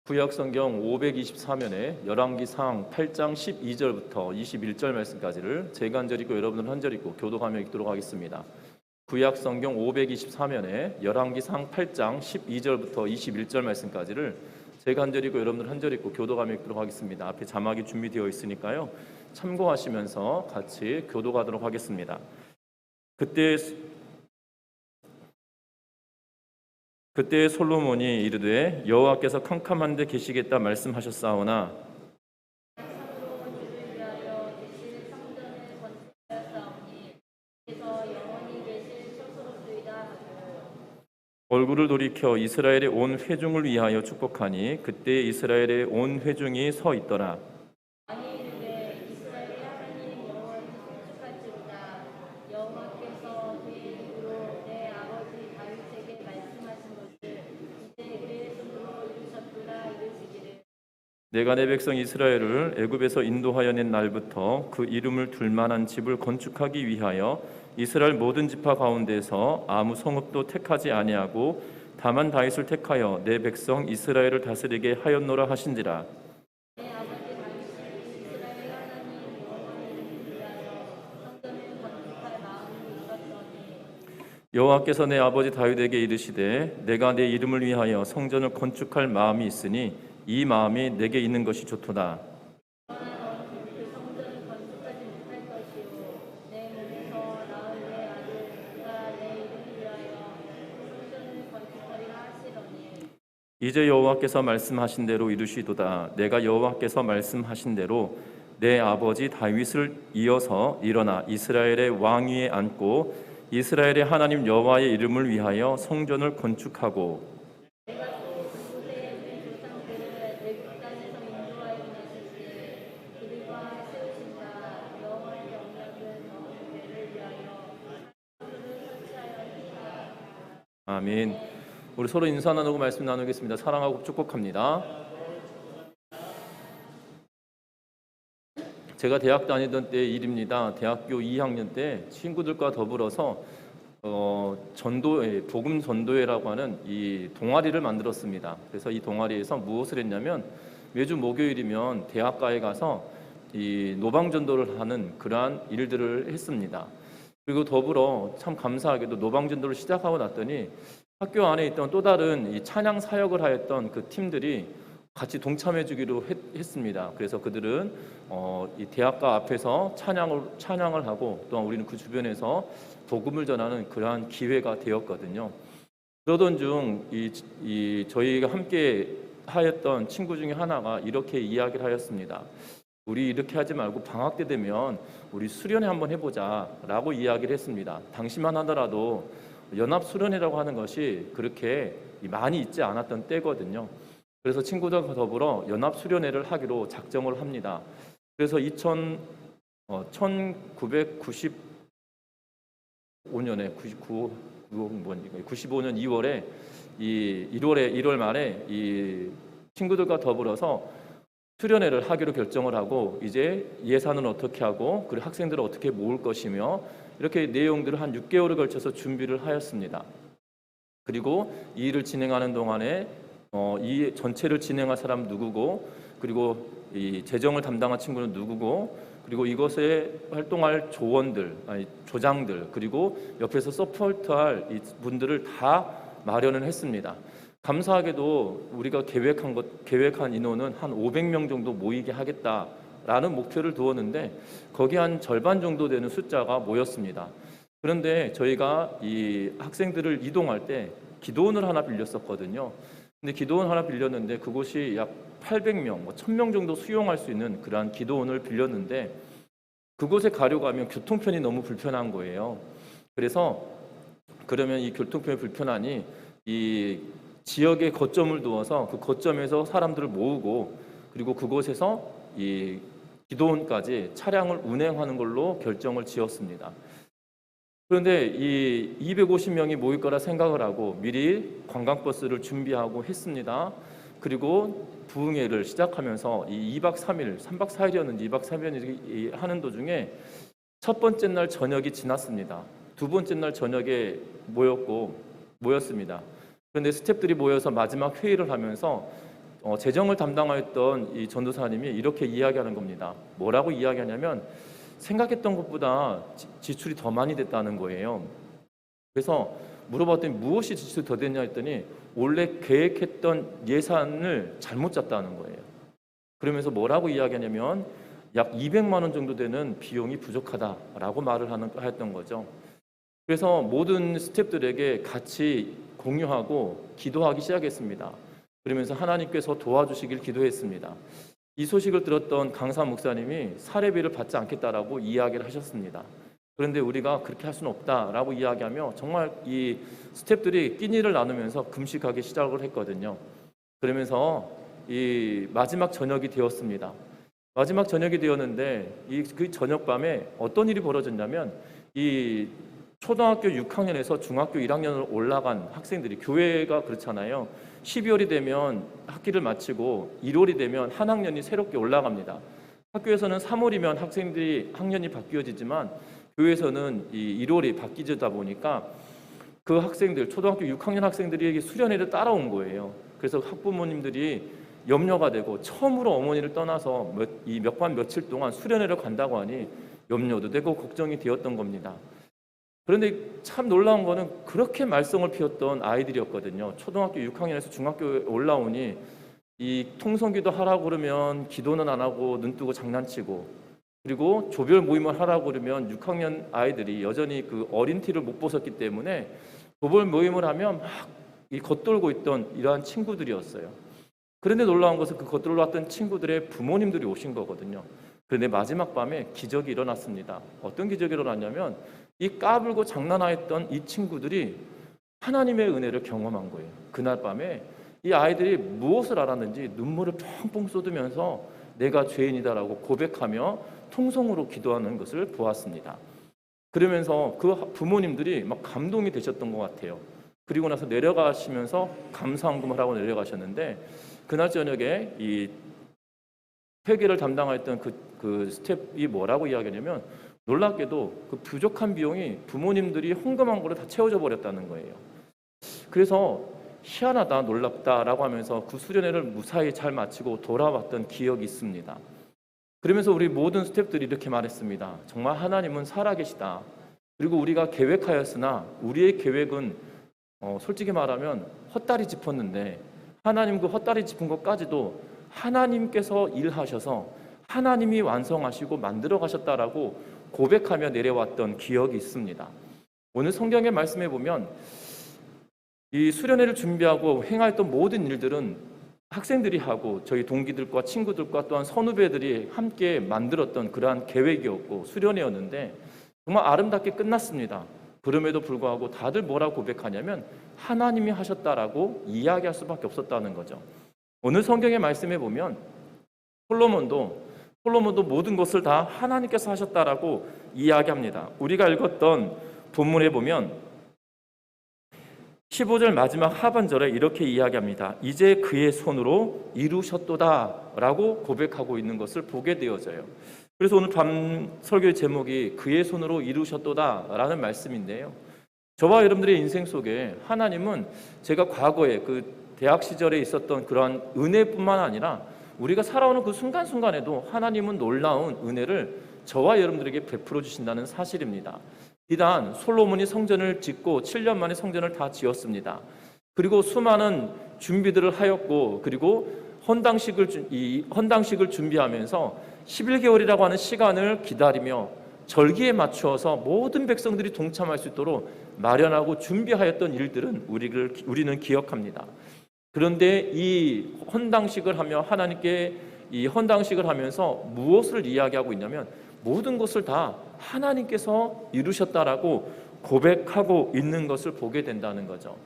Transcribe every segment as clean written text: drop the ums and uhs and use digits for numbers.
구약성경 524면에 열왕기상 8장 12절부터 21절 말씀까지를 제가 한 절 읽고 여러분은 한 절 읽고 교독하며 읽도록 하겠습니다. 구약성경 524면에 열왕기상 8장 12절부터 21절 말씀까지를 제가 한 절 읽고 여러분들 한 절 읽고 교독하며 읽도록 하겠습니다. 앞에 자막이 준비되어 있으니까요. 참고하시면서 같이 교독하도록 하겠습니다. 그때 솔로몬이 이르되 여호와께서 캄캄한데 계시겠다 말씀하셨사오나 얼굴을 돌이켜 이스라엘의 온 회중을 위하여 축복하니 그때 이스라엘의 온 회중이 서 있더라. 내가 내 백성 이스라엘을 애굽에서 인도하여 낸 날부터 그 이름을 둘 만한 집을 건축하기 위하여 이스라엘 모든 지파 가운데서 아무 성읍도 택하지 아니하고 다만 다윗을 택하여 내 백성 이스라엘을 다스리게 하였노라 하신지라. 여호와께서 내 아버지 다윗에게 이르시되 내가 내 이름을 위하여 성전을 건축할 마음이 있으니 이 마음이 내게 있는 것이 좋도다. 이제 여호와께서 말씀하신 대로 이루시도다. 내가 여호와께서 말씀하신 대로 내 아버지 다윗을 이어서 일어나 이스라엘의 왕 위에 앉고 이스라엘의 하나님 여호와의 이름을 위하여 성전을 건축하고 아멘. 우리 서로 인사 나누고 말씀 나누겠습니다. 사랑하고 축복합니다. 제가 대학 다니던 때 일입니다. 대학교 2학년 때 친구들과 더불어서 복음 전도회라고 하는 이 동아리를 만들었습니다. 그래서 이 동아리에서 무엇을 했냐면 매주 목요일이면 대학가에 가서 이 노방 전도를 하는 그러한 일들을 했습니다. 그리고 더불어 참 감사하게도 노방 전도를 시작하고 났더니 학교 안에 있던 또 다른 이 찬양 사역을 하였던 그 팀들이 같이 동참해 주기로 했습니다. 그래서 그들은 이 대학가 앞에서 찬양을 하고 또한 우리는 그 주변에서 복음을 전하는 그러한 기회가 되었거든요. 그러던 중 이 저희가 함께 하였던 친구 중에 하나가 이렇게 이야기를 하였습니다. 우리 이렇게 하지 말고 방학 때 되면 우리 수련회 한번 해보자 라고 이야기를 했습니다. 당시만 하더라도 연합수련회라고 하는 것이 그렇게 많이 있지 않았던 때거든요. 그래서 친구들과 더불어 연합수련회를 하기로 작정을 합니다. 그래서 1995년에 95년 2월에 1월 말에 이 친구들과 더불어서 수련회를 하기로 결정을 하고 이제 예산은 어떻게 하고 그리고 학생들을 어떻게 모을 것이며 이렇게 내용들을 한 6개월에 걸쳐서 준비를 하였습니다. 그리고 이 일을 진행하는 동안에 이 전체를 진행할 사람 누구고 그리고 이 재정을 담당한 친구는 누구고 그리고 이것에 활동할 조장들 그리고 옆에서 서포트할 이 분들을 다 마련을 했습니다. 감사하게도 우리가 계획한 인원은 한 500명 정도 모이게 하겠다라는 목표를 두었는데 거기 한 절반 정도 되는 숫자가 모였습니다. 그런데 저희가 이 학생들을 이동할 때 기도원을 하나 빌렸었거든요. 근데 기도원 하나 빌렸는데 그곳이 약 800명, 1000명 정도 수용할 수 있는 그러한 기도원을 빌렸는데 그곳에 가려고 하면 교통편이 너무 불편한 거예요. 그래서 그러면 이 교통편이 불편하니 이 지역에 거점을 두어서 그 거점에서 사람들을 모으고 그리고 그곳에서 이 기도원까지 차량을 운행하는 걸로 결정을 지었습니다. 그런데 이 250명이 모일 거라 생각을 하고 미리 관광버스를 준비하고 했습니다. 그리고 부흥회를 시작하면서 이 2박 3일, 3박 4일이었는지 2박 3일이 하는 도중에 첫 번째 날 저녁이 지났습니다. 두 번째 날 저녁에 모였습니다. 그런데 스태프들이 모여서 마지막 회의를 하면서 재정을 담당하였던 이 전도사님이 이렇게 이야기하는 겁니다. 뭐라고 이야기하냐면 생각했던 것보다 지출이 더 많이 됐다는 거예요. 그래서 물어봤더니 무엇이 지출이 더 됐냐 했더니 원래 계획했던 예산을 잘못 짰다는 거예요. 그러면서 뭐라고 이야기하냐면 약 200만 원 정도 되는 비용이 부족하다라고 말을 하였던 거죠. 그래서 모든 스태프들에게 같이 공유하고 기도하기 시작했습니다. 그러면서 하나님께서 도와주시길 기도했습니다. 이 소식을 들었던 강사 목사님이 사례비를 받지 않겠다라고 이야기를 하셨습니다. 그런데 우리가 그렇게 할 수는 없다라고 이야기하며 정말 이 스태프들이 끼니를 나누면서 금식하기 시작을 했거든요. 그러면서 이 마지막 저녁이 되었습니다. 마지막 저녁이 되었는데 그 저녁밤에 어떤 일이 벌어졌냐면 이 초등학교 6학년에서 중학교 1학년으로 올라간 학생들이, 교회가 그렇잖아요. 12월이 되면 학기를 마치고 1월이 되면 한 학년이 새롭게 올라갑니다. 학교에서는 3월이면 학생들이 학년이 바뀌어지지만 교회에서는 이 1월이 바뀌다 보니까 그 학생들, 초등학교 6학년 학생들이 수련회를 따라온 거예요. 그래서 학부모님들이 염려가 되고 처음으로 어머니를 떠나서 몇 번 며칠 동안 수련회를 간다고 하니 염려도 되고 걱정이 되었던 겁니다. 그런데 참 놀라운 거는 그렇게 말썽을 피웠던 아이들이었거든요. 초등학교 6학년에서 중학교에 올라오니 이 통성기도 하라고 그러면 기도는 안 하고 눈 뜨고 장난치고, 그리고 조별 모임을 하라고 그러면 6학년 아이들이 여전히 그 어린 티를 못 벗었기 때문에 조별 모임을 하면 막 겉돌고 있던 이러한 친구들이었어요. 그런데 놀라운 것은 그 겉돌러 왔던 친구들의 부모님들이 오신 거거든요. 그런데 마지막 밤에 기적이 일어났습니다. 어떤 기적이 일어났냐면 이 까불고 장난하였던 이 친구들이 하나님의 은혜를 경험한 거예요. 그날 밤에 이 아이들이 무엇을 알았는지 눈물을 펑펑 쏟으면서 내가 죄인이다라고 고백하며 통성으로 기도하는 것을 보았습니다. 그러면서 그 부모님들이 막 감동이 되셨던 것 같아요. 그리고 나서 내려가시면서 감사헌금을 하고 내려가셨는데, 그날 저녁에 이 회계를 담당했던 그 스텝이 뭐라고 이야기하냐면 놀랍게도 그 부족한 비용이 부모님들이 헌금한 거로 다 채워져 버렸다는 거예요. 그래서 희한하다, 놀랍다라고 하면서 그 수련회를 무사히 잘 마치고 돌아왔던 기억이 있습니다. 그러면서 우리 모든 스태프들이 이렇게 말했습니다. 정말 하나님은 살아계시다. 그리고 우리가 계획하였으나 우리의 계획은 솔직히 말하면 헛다리 짚었는데 하나님 그 헛다리 짚은 것까지도 하나님께서 일하셔서 하나님이 완성하시고 만들어 가셨다라고 고백하며 내려왔던 기억이 있습니다. 오늘 성경의 말씀에 보면 이 수련회를 준비하고 행하였던 모든 일들은 학생들이 하고 저희 동기들과 친구들과 또한 선후배들이 함께 만들었던 그러한 계획이었고 수련회였는데 정말 아름답게 끝났습니다. 그럼에도 불구하고 다들 뭐라고 고백하냐면 하나님이 하셨다라고 이야기할 수밖에 없었다는 거죠. 오늘 성경의 말씀에 보면 솔로몬도 모든 것을 다 하나님께서 하셨다라고 이야기합니다. 우리가 읽었던 본문에 보면 15절 마지막 하반절에 이렇게 이야기합니다. 이제 그의 손으로 이루셨도다라고 고백하고 있는 것을 보게 되어져요. 그래서 오늘 밤 설교의 제목이 그의 손으로 이루셨도다라는 말씀인데요. 저와 여러분들의 인생 속에 하나님은 제가 과거에 그 대학 시절에 있었던 그러한 은혜뿐만 아니라 우리가 살아오는 그 순간순간에도 하나님은 놀라운 은혜를 저와 여러분들에게 베풀어 주신다는 사실입니다. 비단 솔로몬이 성전을 짓고 7년 만에 성전을 다 지었습니다. 그리고 수많은 준비들을 하였고, 그리고 헌당식을 준비하면서 11개월이라고 하는 시간을 기다리며 절기에 맞추어서 모든 백성들이 동참할 수 있도록 마련하고 준비하였던 일들은 우리는 기억합니다. 그런데 이 헌당식을 하며 하나님께 이 헌당식을 하면서 무엇을 이야기하고 있냐면 모든 것을 다 하나님께서 이루셨다라고 고백하고 있는 것을 보게 된다는 거죠.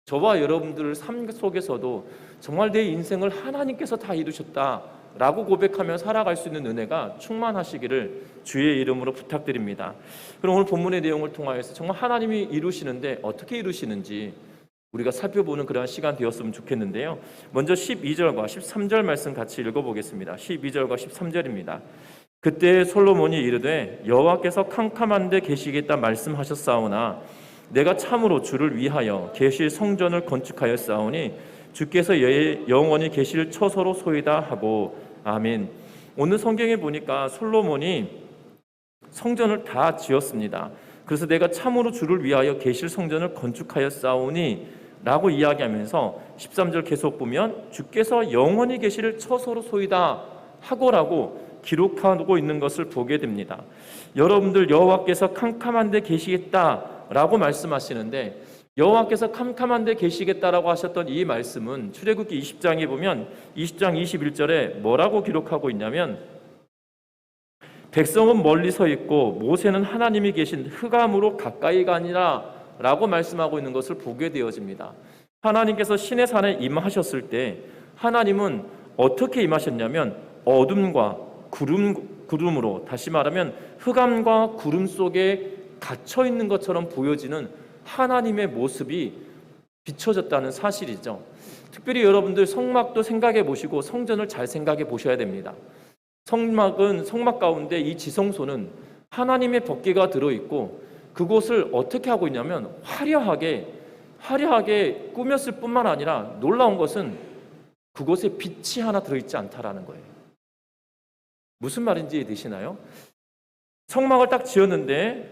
저와 여러분들 삶 속에서도 정말 내 인생을 하나님께서 다 이루셨다라고 고백하며 살아갈 수 있는 은혜가 충만하시기를 주의 이름으로 부탁드립니다. 그럼 오늘 본문의 내용을 통하여서 정말 하나님이 이루시는데 어떻게 이루시는지 우리가 살펴보는 그러한 시간 되었으면 좋겠는데요. 먼저 12절과 13절 말씀 같이 읽어보겠습니다. 12절과 13절입니다. 그때 솔로몬이 이르되 여호와께서 캄캄한 데 계시겠다 말씀하셨사오나 내가 참으로 주를 위하여 계실 성전을 건축하였사오니 주께서 영원히 계실 처소로 소이다 하고. 아멘. 오늘 성경에 보니까 솔로몬이 성전을 다 지었습니다. 그래서 내가 참으로 주를 위하여 계실 성전을 건축하였사오니 라고 이야기하면서 13절 계속 보면 주께서 영원히 계실 처소로 소이다 하고라고 기록하고 있는 것을 보게 됩니다. 여러분들 여호와께서 캄캄한 데 계시겠다라고 말씀하시는데, 여호와께서 캄캄한 데 계시겠다라고 하셨던 이 말씀은 출애굽기 20장에 보면 20장 21절에 뭐라고 기록하고 있냐면, 백성은 멀리 서 있고 모세는 하나님이 계신 흑암으로 가까이 가니라 라고 말씀하고 있는 것을 보게 되어집니다. 하나님께서 시내 산에 임하셨을 때 하나님은 어떻게 임하셨냐면 어둠과 구름으로, 다시 말하면 흑암과 구름 속에 갇혀 있는 것처럼 보여지는 하나님의 모습이 비춰졌다는 사실이죠. 특별히 여러분들 성막도 생각해 보시고 성전을 잘 생각해 보셔야 됩니다. 성막 가운데 이 지성소는 하나님의 법궤가 들어있고 그곳을 어떻게 하고 있냐면 화려하게 꾸몄을 뿐만 아니라 놀라운 것은 그곳에 빛이 하나 들어있지 않다라는 거예요. 무슨 말인지 이해되시나요? 성막을 딱 지었는데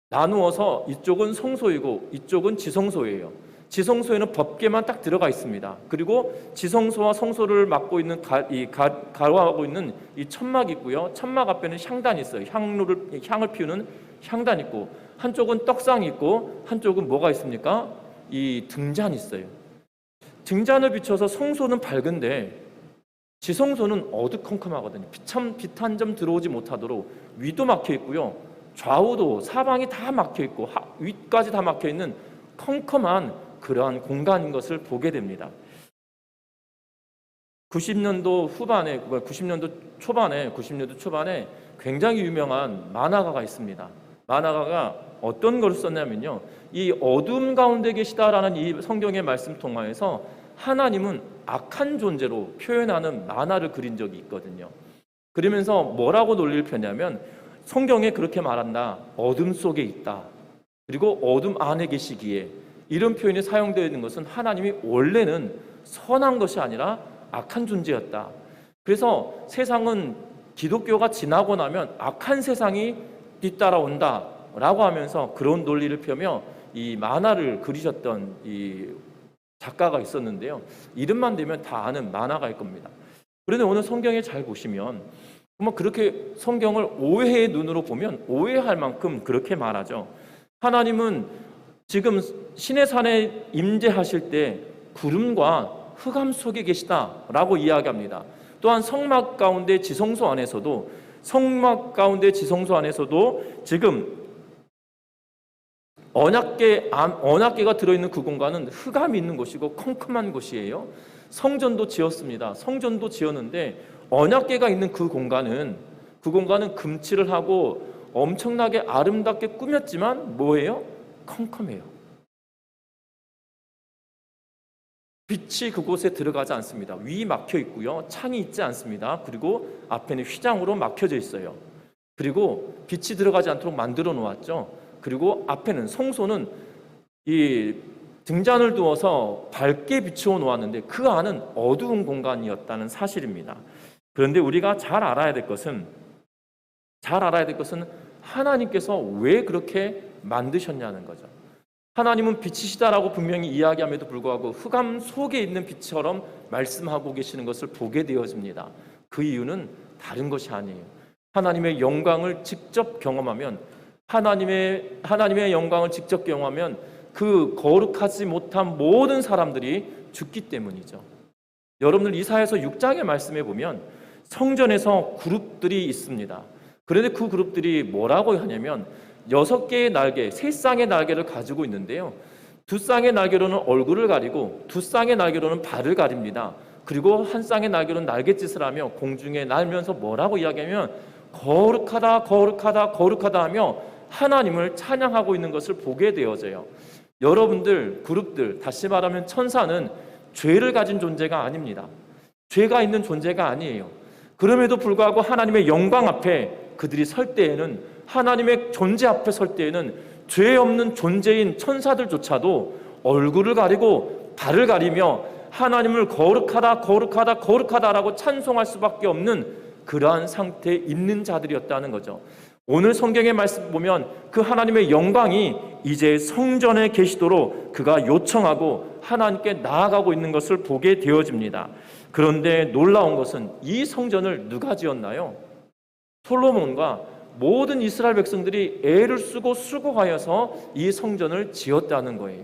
나누어서 이쪽은 성소이고 이쪽은 지성소예요. 지성소에는 법궤만 딱 들어가 있습니다. 그리고 지성소와 성소를 막고 있는 가로하고 있는 이 천막이 있고요. 천막 앞에는 향단이 있어요. 향을 피우는 향단 있고, 한쪽은 떡상이 있고 한쪽은 뭐가 있습니까? 이 등잔이 있어요. 등잔을 비춰서 성소는 밝은데 지성소는 어두컴컴하거든요. 빛 한 점 들어오지 못하도록 위도 막혀 있고요. 좌우도 사방이 다 막혀 있고 위까지 다 막혀 있는 컴컴한 그러한 공간인 것을 보게 됩니다. 90년도 초반에 굉장히 유명한 만화가가 있습니다. 만화가가 어떤 걸 썼냐면요, 이 어둠 가운데 계시다라는 이 성경의 말씀 통하여서 하나님은 악한 존재로 표현하는 만화를 그린 적이 있거든요. 그러면서 뭐라고 논리를 펴냐면, 성경에 그렇게 말한다. 어둠 속에 있다. 그리고 어둠 안에 계시기에, 이런 표현이 사용되어 있는 것은 하나님이 원래는 선한 것이 아니라 악한 존재였다. 그래서 세상은 기독교가 지나고 나면 악한 세상이 뒤따라온다 라고 하면서 그런 논리를 펴며 이 만화를 그리셨던 이 작가가 있었는데요. 이름만 대면 다 아는 만화가일 겁니다. 그런데 오늘 성경에 잘 보시면 그렇게 성경을 오해의 눈으로 보면 오해할 만큼 그렇게 말하죠. 하나님은 지금 시내산에 임재하실 때 구름과 흑암 속에 계시다라고 이야기합니다. 또한 성막 가운데 지성소 안에서도 지금 언약궤가 들어있는 그 공간은 흑암이 있는 곳이고 컴컴한 곳이에요. 성전도 지었습니다. 성전도 지었는데 언약궤가 있는 그 공간은 금칠을 하고 엄청나게 아름답게 꾸몄지만 뭐예요? 컴컴해요. 빛이 그곳에 들어가지 않습니다. 위 막혀 있고요. 창이 있지 않습니다. 그리고 앞에는 휘장으로 막혀져 있어요. 그리고 빛이 들어가지 않도록 만들어 놓았죠. 그리고 앞에는 성소는 이 등잔을 두어서 밝게 비추어 놓았는데 그 안은 어두운 공간이었다는 사실입니다. 그런데 우리가 잘 알아야 될 것은 하나님께서 왜 그렇게 만드셨냐는 거죠. 하나님은 빛이시다라고 분명히 이야기함에도 불구하고 흑암 속에 있는 빛처럼 말씀하고 계시는 것을 보게 되어집니다. 그 이유는 다른 것이 아니에요. 하나님의 영광을 직접 경험하면 그 거룩하지 못한 모든 사람들이 죽기 때문이죠. 여러분들 이사야서 6장의 말씀에 보면 성전에서 그룹들이 있습니다. 그런데 그 그룹들이 뭐라고 하냐면 6개의 날개, 3쌍의 날개를 가지고 있는데요. 2쌍의 날개로는 얼굴을 가리고 2쌍의 날개로는 발을 가립니다. 그리고 1쌍의 날개로는 날갯짓을 하며 공중에 날면서 뭐라고 이야기하면 거룩하다 거룩하다 거룩하다 하며 하나님을 찬양하고 있는 것을 보게 되어져요. 여러분들 그룹들, 다시 말하면 천사는 죄를 가진 존재가 아닙니다. 죄가 있는 존재가 아니에요. 그럼에도 불구하고 하나님의 영광 앞에 그들이 설 때에는, 하나님의 존재 앞에 설 때에는 죄 없는 존재인 천사들조차도 얼굴을 가리고 발을 가리며 하나님을 거룩하다라고 찬송할 수밖에 없는 그러한 상태에 있는 자들이었다는 거죠. 오늘 성경의 말씀 보면 그 하나님의 영광이 이제 성전에 계시도록 그가 요청하고 하나님께 나아가고 있는 것을 보게 되어집니다. 그런데 놀라운 것은 이 성전을 누가 지었나요? 솔로몬과 모든 이스라엘 백성들이 애를 쓰고 수고하여서 이 성전을 지었다는 거예요.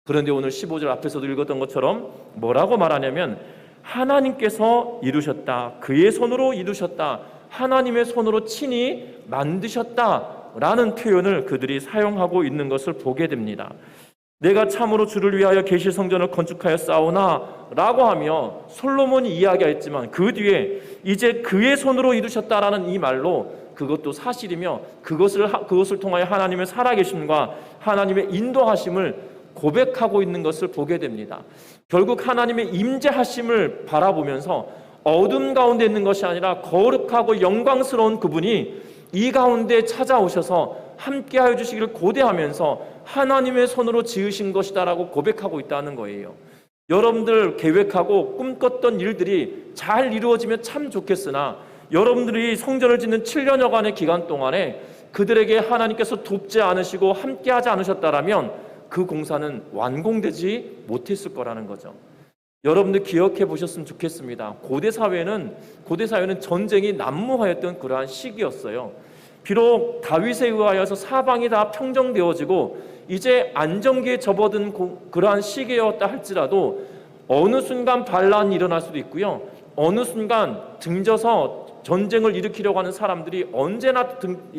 그런데 오늘 15절 앞에서도 읽었던 것처럼 뭐라고 말하냐면 하나님께서 이루셨다, 그의 손으로 이루셨다, 하나님의 손으로 친히 만드셨다라는 표현을 그들이 사용하고 있는 것을 보게 됩니다. 내가 참으로 주를 위하여 계실 성전을 건축하였사오나 라고 하며 솔로몬이 이야기했지만 그 뒤에 이제 그의 손으로 이루셨다라는 이 말로 그것도 사실이며 그것을 통하여 하나님의 살아계심과 하나님의 인도하심을 고백하고 있는 것을 보게 됩니다. 결국 하나님의 임재하심을 바라보면서 어둠 가운데 있는 것이 아니라 거룩하고 영광스러운 그분이 이 가운데 찾아오셔서 함께하여 주시기를 고대하면서 하나님의 손으로 지으신 것이다라고 고백하고 있다는 거예요. 여러분들 계획하고 꿈꿨던 일들이 잘 이루어지면 참 좋겠으나 여러분들이 성전을 짓는 7년여간의 기간 동안에 그들에게 하나님께서 돕지 않으시고 함께하지 않으셨다라면 그 공사는 완공되지 못했을 거라는 거죠. 여러분들 기억해 보셨으면 좋겠습니다. 고대 사회는 전쟁이 난무하였던 그러한 시기였어요. 비록 다윗에 의하여서 사방이 다 평정되어지고 이제 안정기에 접어든 그러한 시기였다 할지라도 어느 순간 반란이 일어날 수도 있고요. 어느 순간 등져서 전쟁을 일으키려고 하는 사람들이 언제나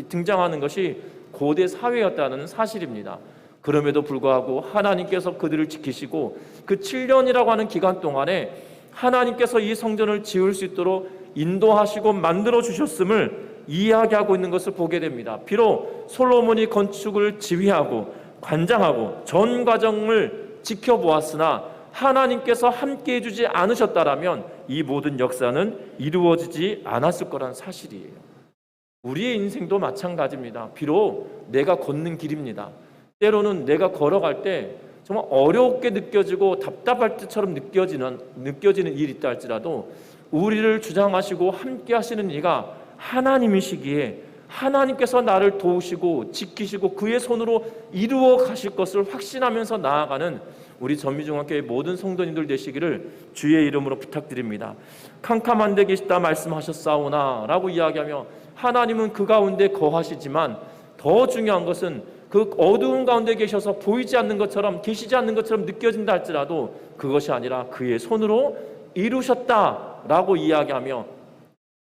등장하는 것이 고대 사회였다는 사실입니다. 그럼에도 불구하고 하나님께서 그들을 지키시고 그 7년이라고 하는 기간 동안에 하나님께서 이 성전을 지을 수 있도록 인도하시고 만들어 주셨음을 이야기하고 있는 것을 보게 됩니다. 비록 솔로몬이 건축을 지휘하고 관장하고 전 과정을 지켜보았으나 하나님께서 함께해 주지 않으셨다라면 이 모든 역사는 이루어지지 않았을 거란 사실이에요. 우리의 인생도 마찬가지입니다. 비록 내가 걷는 길입니다. 때로는 내가 걸어갈 때 정말 어렵게 느껴지고 답답할 때처럼 느껴지는 일이 있다 할지라도 우리를 주장하시고 함께 하시는 이가 하나님이시기에 하나님께서 나를 도우시고 지키시고 그의 손으로 이루어 가실 것을 확신하면서 나아가는 우리 전미중학교의 모든 성도님들 되시기를 주의 이름으로 부탁드립니다. 캄캄한 데 계시다 말씀하셨사오나 라고 이야기하며 하나님은 그 가운데 거하시지만 더 중요한 것은 그 어두운 가운데 계셔서 보이지 않는 것처럼 계시지 않는 것처럼 느껴진다 할지라도 그것이 아니라 그의 손으로 이루셨다라고 이야기하며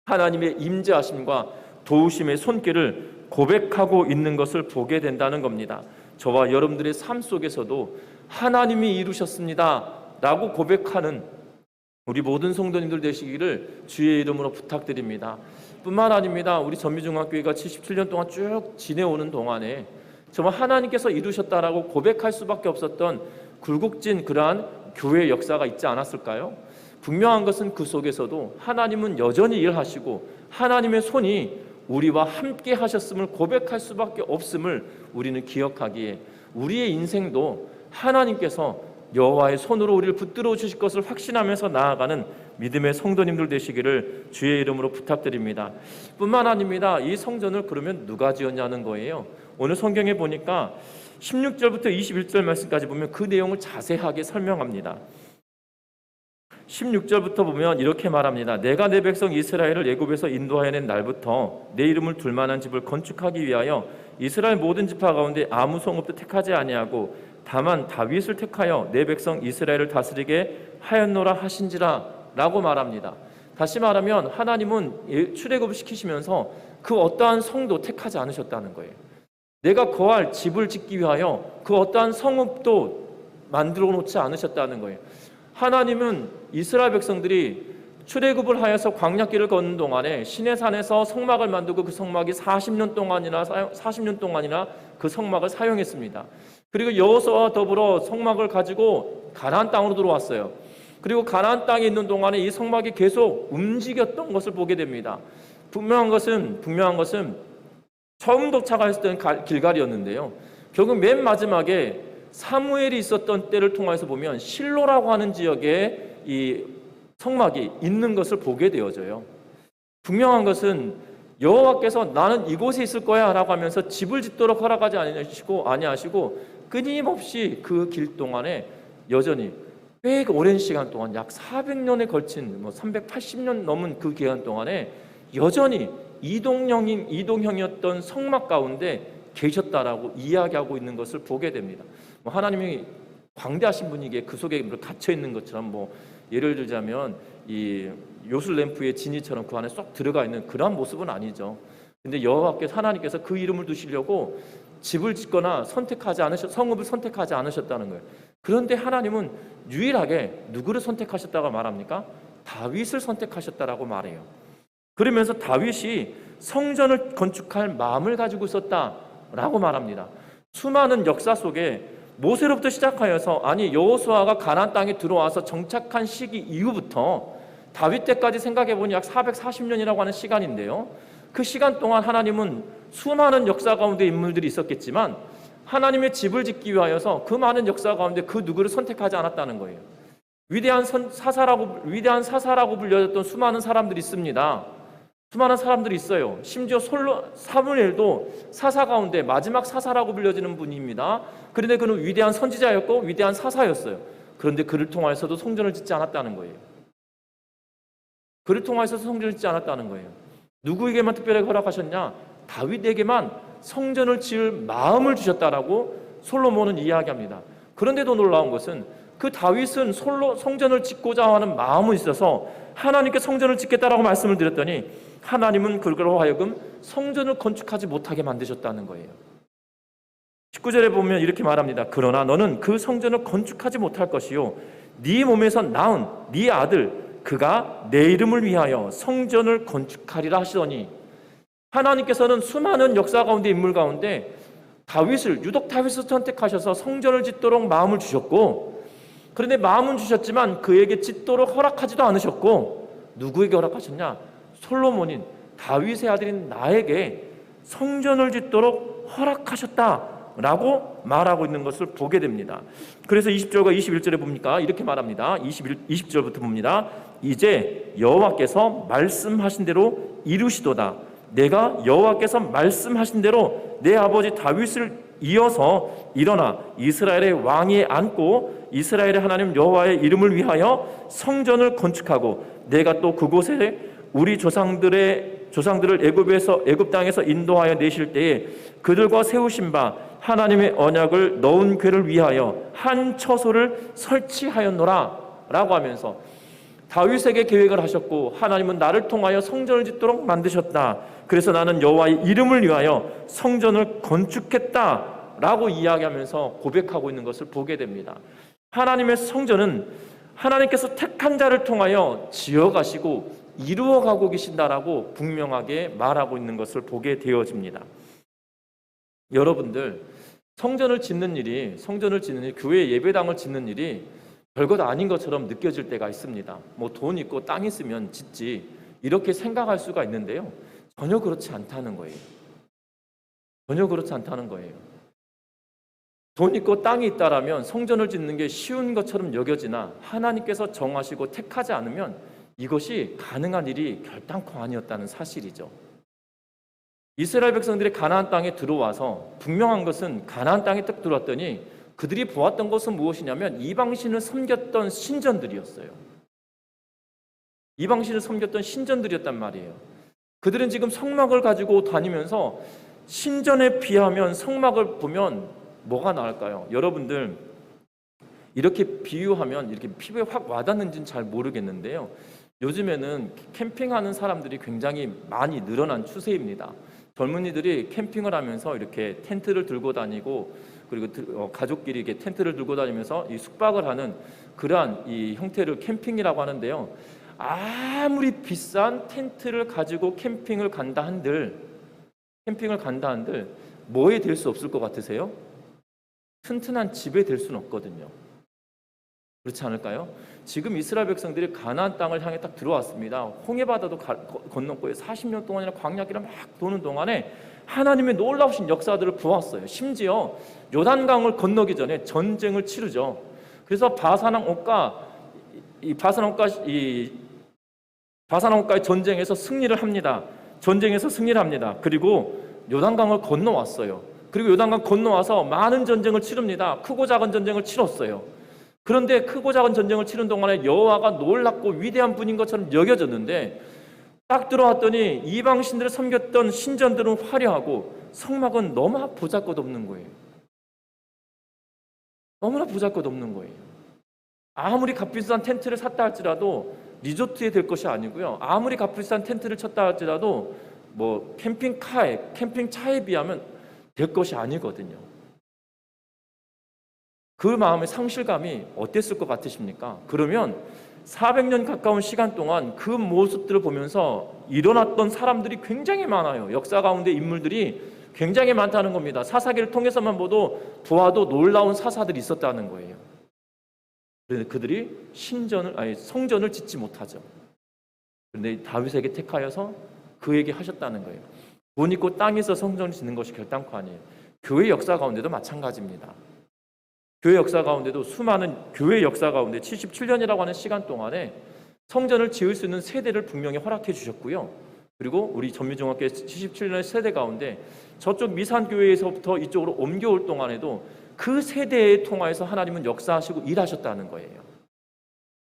하나님의 임재하심과 도우심의 손길을 고백하고 있는 것을 보게 된다는 겁니다. 저와 여러분들의 삶 속에서도 하나님이 이루셨습니다 라고 고백하는 우리 모든 성도님들 되시기를 주의 이름으로 부탁드립니다. 뿐만 아닙니다. 우리 전미중학교회가 77년 동안 쭉 지내오는 동안에 정말 하나님께서 이루셨다라고 고백할 수밖에 없었던 굴곡진 그러한 교회의 역사가 있지 않았을까요? 분명한 것은 그 속에서도 하나님은 여전히 일하시고 하나님의 손이 우리와 함께 하셨음을 고백할 수밖에 없음을 우리는 기억하기에 우리의 인생도 하나님께서 여호와의 손으로 우리를 붙들어 주실 것을 확신하면서 나아가는 믿음의 성도님들 되시기를 주의 이름으로 부탁드립니다. 뿐만 아닙니다. 이 성전을 그러면 누가 지었냐는 거예요. 오늘 성경에 보니까 16절부터 21절 말씀까지 보면 그 내용을 자세하게 설명합니다. 16절부터 보면 이렇게 말합니다. 내가 내 백성 이스라엘을 애굽에서 인도하여낸 날부터 내 이름을 둘 만한 집을 건축하기 위하여 이스라엘 모든 지파 가운데 아무 성읍도 택하지 아니하고 다만 다윗을 택하여 내 백성 이스라엘을 다스리게 하였노라 하신지라 라고 말합니다. 다시 말하면 하나님은 출애굽을 시키시면서 그 어떠한 성도 택하지 않으셨다는 거예요. 내가 거할 집을 짓기 위하여 그 어떠한 성읍도 만들어 놓지 않으셨다는 거예요. 하나님은 이스라엘 백성들이 출애굽을 하여서 광야길을 걷는 동안에 시내산에서 성막을 만들고 그 성막이 40년 동안이나 그 성막을 사용했습니다. 그리고 여호수아와 더불어 성막을 가지고 가나안 땅으로 들어왔어요. 그리고 가나안 땅에 있는 동안에 이 성막이 계속 움직였던 것을 보게 됩니다. 분명한 것은 처음 도착했을 때는 길갈이었는데요. 결국 맨 마지막에 사무엘이 있었던 때를 통해서 보면 실로라고 하는 지역에 이 성막이 있는 것을 보게 되어져요. 분명한 것은 여호와께서 나는 이곳에 있을 거야 라고 하면서 집을 짓도록 허락하지 아니하시고 끊임없이 그 길 동안에 여전히 꽤 오랜 시간 동안 약 400년에 걸친 380년 넘은 그 기간 동안에 여전히 이동형이었던 성막 가운데 계셨다라고 이야기하고 있는 것을 보게 됩니다. 하나님이 광대하신 분이기에 그 속에 갇혀 있는 것처럼 예를 들자면 이 요술램프의 진이처럼 그 안에 쏙 들어가 있는 그러한 모습은 아니죠. 근데 여호와께서 하나님께서 그 이름을 두시려고 집을 짓거나 성읍을 선택하지 않으셨다는 거예요. 그런데 하나님은 유일하게 누구를 선택하셨다고 말합니까? 다윗을 선택하셨다라고 말해요. 그러면서 다윗이 성전을 건축할 마음을 가지고 있었다라고 말합니다. 수많은 역사 속에 모세로부터 시작하여서 여호수아가 가나안 땅에 들어와서 정착한 시기 이후부터 다윗 때까지 생각해보니 약 440년이라고 하는 시간인데요. 그 시간 동안 하나님은 수많은 역사 가운데 인물들이 있었겠지만 하나님의 집을 짓기 위하여서 그 많은 역사 가운데 그 누구를 선택하지 않았다는 거예요. 위대한 사사라고 불려졌던 수많은 사람들이 있습니다. 수많은 사람들이 있어요. 심지어 사무엘도 사사 가운데 마지막 사사라고 불려지는 분입니다. 그런데 그는 위대한 선지자였고 위대한 사사였어요. 그런데 그를 통하여서도 성전을 짓지 않았다는 거예요. 그를 통하여서 성전을 짓지 않았다는 거예요. 누구에게만 특별하게 허락하셨냐? 다윗에게만 성전을 지을 마음을 주셨다라고 솔로몬은 이야기합니다. 그런데도 놀라운 것은 그 다윗은 성전을 짓고자 하는 마음이 있어서 하나님께 성전을 짓겠다라고 말씀을 드렸더니 하나님은 그걸로 하여금 성전을 건축하지 못하게 만드셨다는 거예요. 19절에 보면 이렇게 말합니다. 그러나 너는 그 성전을 건축하지 못할 것이요 네 몸에서 낳은 네 아들 그가 내 이름을 위하여 성전을 건축하리라 하시더니 하나님께서는 수많은 역사 가운데 인물 가운데 유독 다윗을 선택하셔서 성전을 짓도록 마음을 주셨고, 그런데 마음은 주셨지만 그에게 짓도록 허락하지도 않으셨고, 누구에게 허락하셨냐? 솔로몬인 다윗의 아들인 나에게 성전을 짓도록 허락하셨다라고 말하고 있는 것을 보게 됩니다. 그래서 20절과 21절에 봅니까? 이렇게 말합니다. 20절부터 봅니다. 이제 여호와께서 말씀하신 대로 이루시도다. 내가 여호와께서 말씀하신 대로 내 아버지 다윗을 이어서 일어나 이스라엘의 왕위에 앉고 이스라엘의 하나님 여호와의 이름을 위하여 성전을 건축하고 내가 또 그곳에 우리 조상들을 애굽 땅에서 인도하여 내실 때에 그들과 세우신 바 하나님의 언약을 넣은 궤를 위하여 한 처소를 설치하였노라 라고 하면서 다윗에게 계획을 하셨고 하나님은 나를 통하여 성전을 짓도록 만드셨다. 그래서 나는 여호와의 이름을 위하여 성전을 건축했다라고 이야기하면서 고백하고 있는 것을 보게 됩니다. 하나님의 성전은 하나님께서 택한 자를 통하여 지어가시고 이루어가고 계신다라고 분명하게 말하고 있는 것을 보게 되어집니다. 여러분들, 성전을 짓는 일이 교회 예배당을 짓는 일이 별것 아닌 것처럼 느껴질 때가 있습니다. 돈 있고 땅 있으면 짓지 이렇게 생각할 수가 있는데요. 전혀 그렇지 않다는 거예요. 전혀 그렇지 않다는 거예요. 돈 있고 땅이 있다라면 성전을 짓는 게 쉬운 것처럼 여겨지나 하나님께서 정하시고 택하지 않으면 이것이 가능한 일이 결단코 아니었다는 사실이죠. 이스라엘 백성들이 가나안 땅에 들어와서 분명한 것은 가나안 땅에 딱 들어왔더니 그들이 보았던 것은 무엇이냐면 이방신을 섬겼던 신전들이었어요. 이방신을 섬겼던 신전들이었단 말이에요. 그들은 지금 성막을 가지고 다니면서 신전에 비하면 성막을 보면 뭐가 나을까요? 여러분들 이렇게 비유하면 이렇게 피부에 확 와닿는지는 잘 모르겠는데요. 요즘에는 캠핑하는 사람들이 굉장히 많이 늘어난 추세입니다. 젊은이들이 캠핑을 하면서 이렇게 텐트를 들고 다니고 그리고 가족끼리 이렇게 텐트를 들고 다니면서 이 숙박을 하는 그러한 이 형태를 캠핑이라고 하는데요. 아무리 비싼 텐트를 가지고 캠핑을 간다 한들 뭐에 될 수 없을 것 같으세요? 튼튼한 집에 될 수는 없거든요. 그렇지 않을까요? 지금 이스라엘 백성들이 가나안 땅을 향해 딱 들어왔습니다. 홍해바다도 건넜고 40년 동안이나 광야길을 막 도는 동안에 하나님의 놀라우신 역사들을 보았어요. 심지어 요단강을 건너기 전에 전쟁을 치르죠. 그래서 바산왕과의 전쟁에서 승리를 합니다. 그리고 요단강을 건너왔어요. 그리고 요단강 건너와서 많은 전쟁을 치릅니다. 크고 작은 전쟁을 치렀어요. 그런데 크고 작은 전쟁을 치른 동안에 여호와가 놀랍고 위대한 분인 것처럼 여겨졌는데, 딱 들어왔더니 이방 신들을 섬겼던 신전들은 화려하고 성막은 너무나 보잘것없는 거예요. 너무나 보잘것없는 거예요. 아무리 값비싼 텐트를 샀다 할지라도 리조트에 될 것이 아니고요. 아무리 값비싼 텐트를 쳤다 할지라도 뭐 캠핑차에 비하면 될 것이 아니거든요. 그 마음의 상실감이 어땠을 것 같으십니까? 그러면 400년 가까운 시간 동안 그 모습들을 보면서 일어났던 사람들이 굉장히 많아요. 역사 가운데 인물들이 굉장히 많다는 겁니다. 사사기를 통해서만 보아도 놀라운 사사들이 있었다는 거예요. 그런데 그들이 성전을 짓지 못하죠. 그런데 다윗에게 택하여서 그에게 하셨다는 거예요. 돈 있고 땅이 있어 성전을 짓는 것이 결단코 아니에요. 교회 역사 가운데도 마찬가지입니다. 교회 역사 가운데도 수많은 교회 역사 가운데 77년이라고 하는 시간 동안에 성전을 지을 수 있는 세대를 분명히 허락해 주셨고요. 그리고 우리 전미중학교 77년의 세대 가운데 저쪽 미산교회에서부터 이쪽으로 옮겨올 동안에도 그 세대에 통하여서 하나님은 역사하시고 일하셨다는 거예요.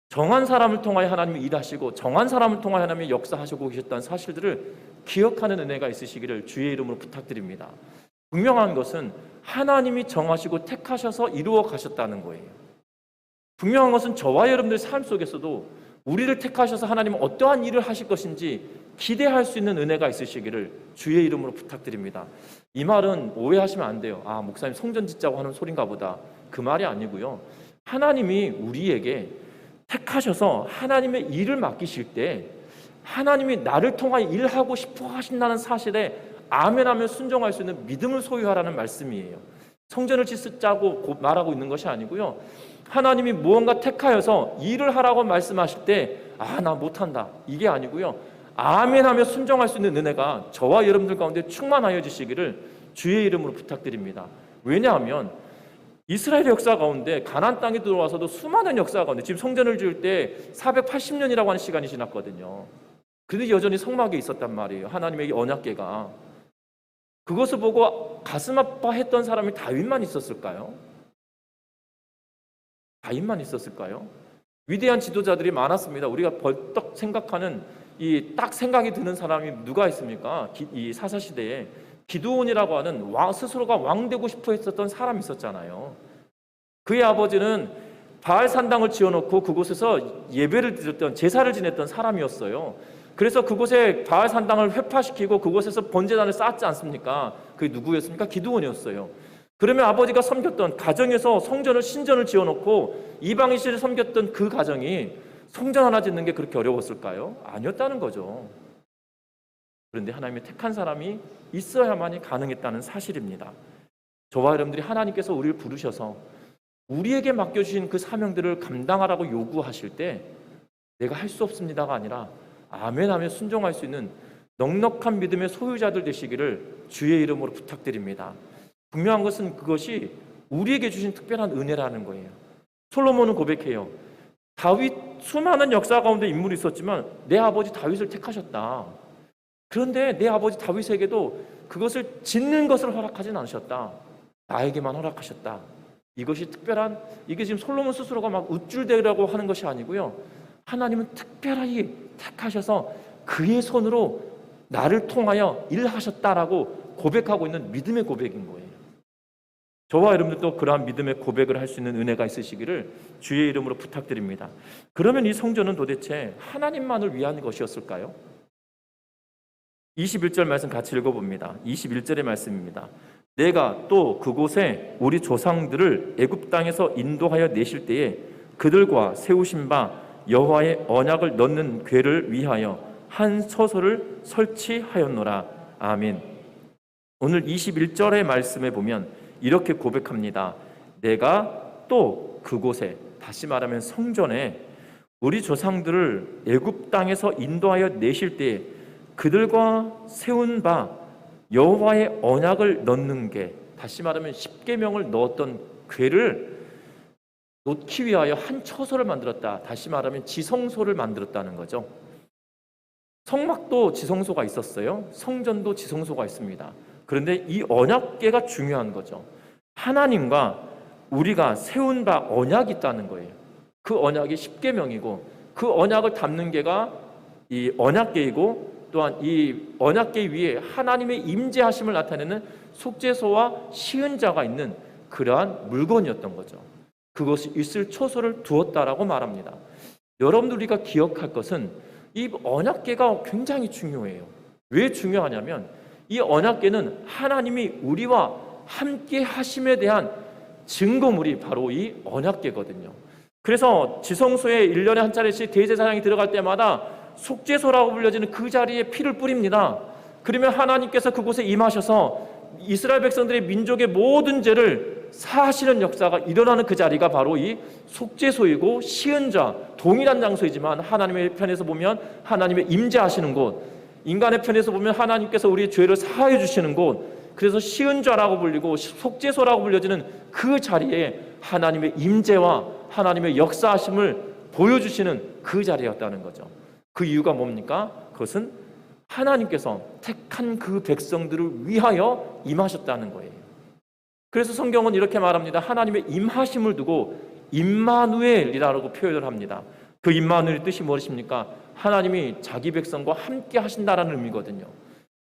정한 사람을 통하여 하나님이 일하시고 정한 사람을 통하여 하나님이 역사하시고 계셨다는 사실들을 기억하는 은혜가 있으시기를 주의 이름으로 부탁드립니다. 분명한 것은 하나님이 정하시고 택하셔서 이루어 가셨다는 거예요. 분명한 것은 저와 여러분들 삶 속에서도 우리를 택하셔서 하나님은 어떠한 일을 하실 것인지 기대할 수 있는 은혜가 있으시기를 주의 이름으로 부탁드립니다. 이 말은 오해하시면 안 돼요. 목사님 성전 짓자고 하는 소린가 보다. 그 말이 아니고요. 하나님이 우리에게 택하셔서 하나님의 일을 맡기실 때 하나님이 나를 통하여 일하고 싶어 하신다는 사실에 아멘하며 순종할 수 있는 믿음을 소유하라는 말씀이에요. 성전을 짓자고 말하고 있는 것이 아니고요. 하나님이 무언가 택하여서 일을 하라고 말씀하실 때 나 못한다 이게 아니고요. 아멘하며 순종할 수 있는 은혜가 저와 여러분들 가운데 충만하여 지시기를 주의 이름으로 부탁드립니다. 왜냐하면 이스라엘의 역사 가운데 가나안 땅에 들어와서도 수많은 역사 가운데 지금 성전을 지을 때 480년이라고 하는 시간이 지났거든요. 그런데 여전히 성막에 있었단 말이에요. 하나님의 언약궤가. 그것을 보고 가슴 아파했던 사람이 다윗만 있었을까요? 위대한 지도자들이 많았습니다. 우리가 벌떡 생각하는 딱 생각이 드는 사람이 누가 있습니까? 이 사사시대에 기드온이라고 하는 스스로가 왕 되고 싶어 했었던 사람이 있었잖아요. 그의 아버지는 바알 산당을 지어놓고 그곳에서 예배를 드렸던 제사를 지냈던 사람이었어요. 그래서 그곳에 바알 산당을 회파시키고 그곳에서 번제단을 쌓았지 않습니까? 그게 누구였습니까? 기드온이었어요. 그러면 아버지가 섬겼던 가정에서 신전을 지어놓고 이방인 씨를 섬겼던 그 가정이 성전 하나 짓는 게 그렇게 어려웠을까요? 아니었다는 거죠. 그런데 하나님의 택한 사람이 있어야만이 가능했다는 사실입니다. 저와 여러분들이 하나님께서 우리를 부르셔서 우리에게 맡겨주신 그 사명들을 감당하라고 요구하실 때 내가 할 수 없습니다가 아니라 아멘하며 순종할 수 있는 넉넉한 믿음의 소유자들 되시기를 주의 이름으로 부탁드립니다. 분명한 것은 그것이 우리에게 주신 특별한 은혜라는 거예요. 솔로몬은 고백해요. 다윗 수많은 역사 가운데 인물이 있었지만 내 아버지 다윗을 택하셨다. 그런데 내 아버지 다윗에게도 그것을 짓는 것을 허락하진 않으셨다. 나에게만 허락하셨다. 이것이 특별한, 이게 지금 솔로몬 스스로가 막 우쭐대라고 하는 것이 아니고요. 하나님은 특별하게 택하셔서 그의 손으로 나를 통하여 일하셨다라고 고백하고 있는 믿음의 고백인 거예요. 저와 여러분들도 그러한 믿음의 고백을 할 수 있는 은혜가 있으시기를 주의 이름으로 부탁드립니다. 그러면 이 성전은 도대체 하나님만을 위한 것이었을까요? 21절 말씀 같이 읽어봅니다. 21절의 말씀입니다. 내가 또 그곳에 우리 조상들을 애굽 땅에서 인도하여 내실 때에 그들과 세우신 바 여호와의 언약을 넣는 궤를 위하여 한 서소를 설치하였노라. 아멘. 오늘 21절의 말씀에 보면 이렇게 고백합니다. 내가 또 그곳에, 다시 말하면 성전에 우리 조상들을 애굽 땅에서 인도하여 내실 때에 그들과 세운 바 여호와의 언약을 넣는 게, 다시 말하면 십계명을 넣었던 궤를 놓기 위하여 한 처소를 만들었다. 다시 말하면 지성소를 만들었다는 거죠. 성막도 지성소가 있었어요. 성전도 지성소가 있습니다. 그런데 이 언약궤가 중요한 거죠. 하나님과 우리가 세운 바 언약이 있다는 거예요. 그 언약이 십계명이고 그 언약을 담는 게가 이 언약궤이고, 또한 이 언약궤 위에 하나님의 임재하심을 나타내는 속죄소와 시은자가 있는 그러한 물건이었던 거죠. 그것이 있을 처소를 두었다라고 말합니다. 여러분들 우리가 기억할 것은 이 언약궤가 굉장히 중요해요. 왜 중요하냐면 이 언약궤는 하나님이 우리와 함께 하심에 대한 증거물이 바로 이 언약궤거든요. 그래서 지성소에 1년에 한 차례씩 대제사장이 들어갈 때마다 속죄소라고 불려지는 그 자리에 피를 뿌립니다. 그러면 하나님께서 그곳에 임하셔서 이스라엘 백성들의 민족의 모든 죄를 사하시는 역사가 일어나는 그 자리가 바로 이 속죄소이고, 시은자, 동일한 장소이지만 하나님의 편에서 보면 하나님의 임재하시는 곳, 인간의 편에서 보면 하나님께서 우리의 죄를 사하여 주시는 곳, 그래서 시은자라고 불리고 속죄소라고 불려지는 그 자리에 하나님의 임재와 하나님의 역사하심을 보여주시는 그 자리였다는 거죠. 그 이유가 뭡니까? 그것은 하나님께서 택한 그 백성들을 위하여 임하셨다는 거예요. 그래서 성경은 이렇게 말합니다. 하나님의 임하심을 두고 임마누엘이라고 표현을 합니다. 그 임마누엘의 뜻이 무엇입니까? 하나님이 자기 백성과 함께 하신다라는 의미거든요.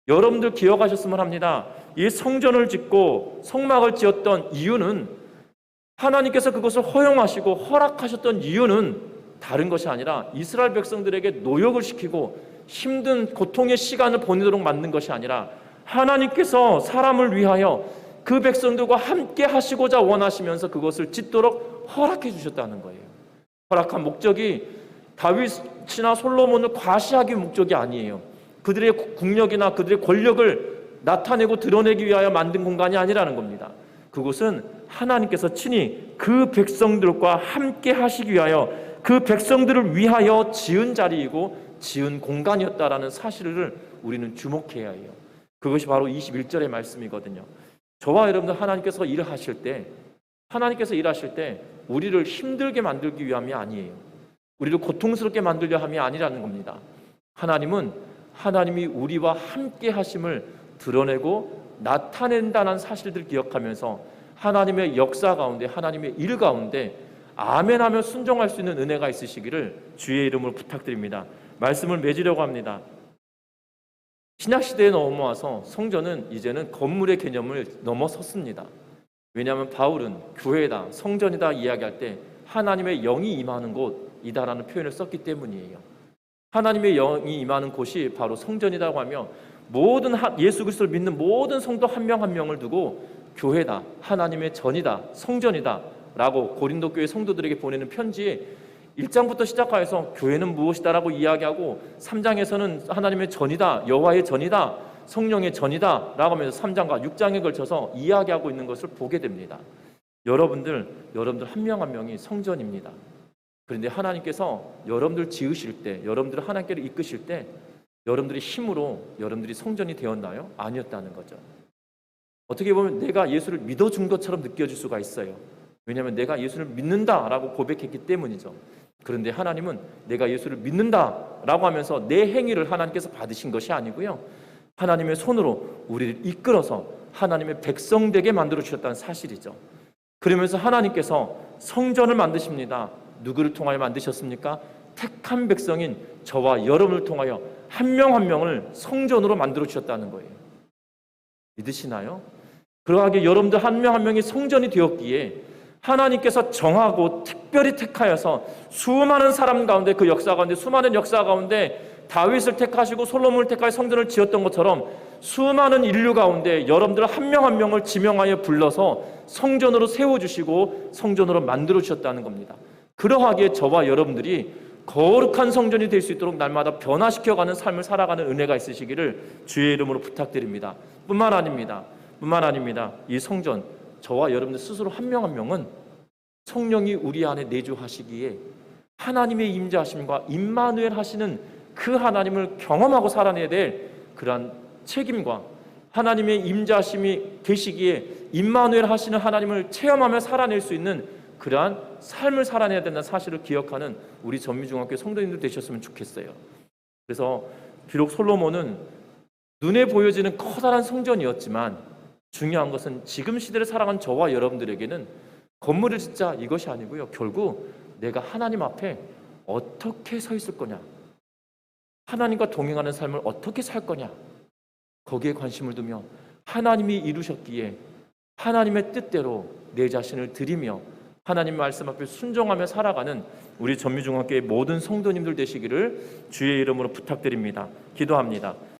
여러분들 기억하셨으면 합니다. 이 성전을 짓고 성막을 지었던 이유는, 하나님께서 그것을 허용하시고 허락하셨던 이유는 다른 것이 아니라 이스라엘 백성들에게 노역을 시키고 힘든 고통의 시간을 보내도록 만든 것이 아니라 하나님께서 사람을 위하여 그 백성들과 함께 하시고자 원하시면서 그것을 짓도록 허락해 주셨다는 거예요. 허락한 목적이 다윗이나 솔로몬을 과시하기 목적이 아니에요. 그들의 국력이나 그들의 권력을 나타내고 드러내기 위하여 만든 공간이 아니라는 겁니다. 그것은 하나님께서 친히 그 백성들과 함께 하시기 위하여 그 백성들을 위하여 지은 자리이고 지은 공간이었다라는 사실을 우리는 주목해야 해요. 그것이 바로 21절의 말씀이거든요. 저와 여러분들 하나님께서 일하실 때 우리를 힘들게 만들기 위함이 아니에요. 우리를 고통스럽게 만들려 함이 아니라는 겁니다. 하나님은 하나님이 우리와 함께 하심을 드러내고 나타낸다는 사실들을 기억하면서 하나님의 역사 가운데, 하나님의 일 가운데 아멘하며 순종할 수 있는 은혜가 있으시기를 주의 이름으로 부탁드립니다. 말씀을 맺으려고 합니다. 신약시대에 넘어와서 성전은 이제는 건물의 개념을 넘어섰습니다. 왜냐하면 바울은 교회다, 성전이다 이야기할 때 하나님의 영이 임하는 곳이다라는 표현을 썼기 때문이에요. 하나님의 영이 임하는 곳이 바로 성전이라고 하며 모든 예수 그리스도를 믿는 모든 성도 한 명 한 명을 두고 교회다, 하나님의 전이다, 성전이다 라고 고린도 교회 성도들에게 보내는 편지에 1장부터 시작하여서 교회는 무엇이다라고 이야기하고 3장에서는 하나님의 전이다, 여호와의 전이다, 성령의 전이다 라고 하면서 3장과 6장에 걸쳐서 이야기하고 있는 것을 보게 됩니다. 여러분들 한 명 한 명이 성전입니다. 그런데 하나님께서 여러분들 지으실 때, 여러분들을 하나님께로 이끄실 때 여러분들의 힘으로 여러분들이 성전이 되었나요? 아니었다는 거죠. 어떻게 보면 내가 예수를 믿어준 것처럼 느껴질 수가 있어요. 왜냐하면 내가 예수를 믿는다라고 고백했기 때문이죠. 그런데 하나님은 내가 예수를 믿는다라고 하면서 내 행위를 하나님께서 받으신 것이 아니고요, 하나님의 손으로 우리를 이끌어서 하나님의 백성 되게 만들어 주셨다는 사실이죠. 그러면서 하나님께서 성전을 만드십니다. 누구를 통하여 만드셨습니까? 택한 백성인 저와 여러분을 통하여 한 명 한 명을 성전으로 만들어 주셨다는 거예요. 믿으시나요? 그러하게 여러분들 한 명 한 명이 성전이 되었기에 하나님께서 정하고 특별히 택하여서 수많은 사람 가운데, 그 역사 가운데, 수많은 역사 가운데 다윗을 택하시고 솔로몬을 택하여 성전을 지었던 것처럼 수많은 인류 가운데 여러분들 한 명 한 명을 지명하여 불러서 성전으로 세워주시고 성전으로 만들어 주셨다는 겁니다. 그러하기에 저와 여러분들이 거룩한 성전이 될 수 있도록 날마다 변화시켜가는 삶을 살아가는 은혜가 있으시기를 주의 이름으로 부탁드립니다. 뿐만 아닙니다. 이 성전, 저와 여러분들 스스로 한 명 한 명은 성령이 우리 안에 내주하시기에 하나님의 임재하심과 임마누엘 하시는 그 하나님을 경험하고 살아내야 될 그러한 책임과 하나님의 임재하심이 계시기에 임마누엘 하시는 하나님을 체험하며 살아낼 수 있는 그러한 삶을 살아내야 된다는 사실을 기억하는 우리 전미중학교 성도님들 되셨으면 좋겠어요. 그래서 비록 솔로몬은 눈에 보여지는 커다란 성전이었지만 중요한 것은 지금 시대를 살아간 저와 여러분들에게는 건물을 짓자 이것이 아니고요. 결국 내가 하나님 앞에 어떻게 서 있을 거냐, 하나님과 동행하는 삶을 어떻게 살 거냐, 거기에 관심을 두며 하나님이 이루셨기에 하나님의 뜻대로 내 자신을 드리며 하나님 말씀 앞에 순종하며 살아가는 우리 전미중학교의 모든 성도님들 되시기를 주의 이름으로 부탁드립니다. 기도합니다.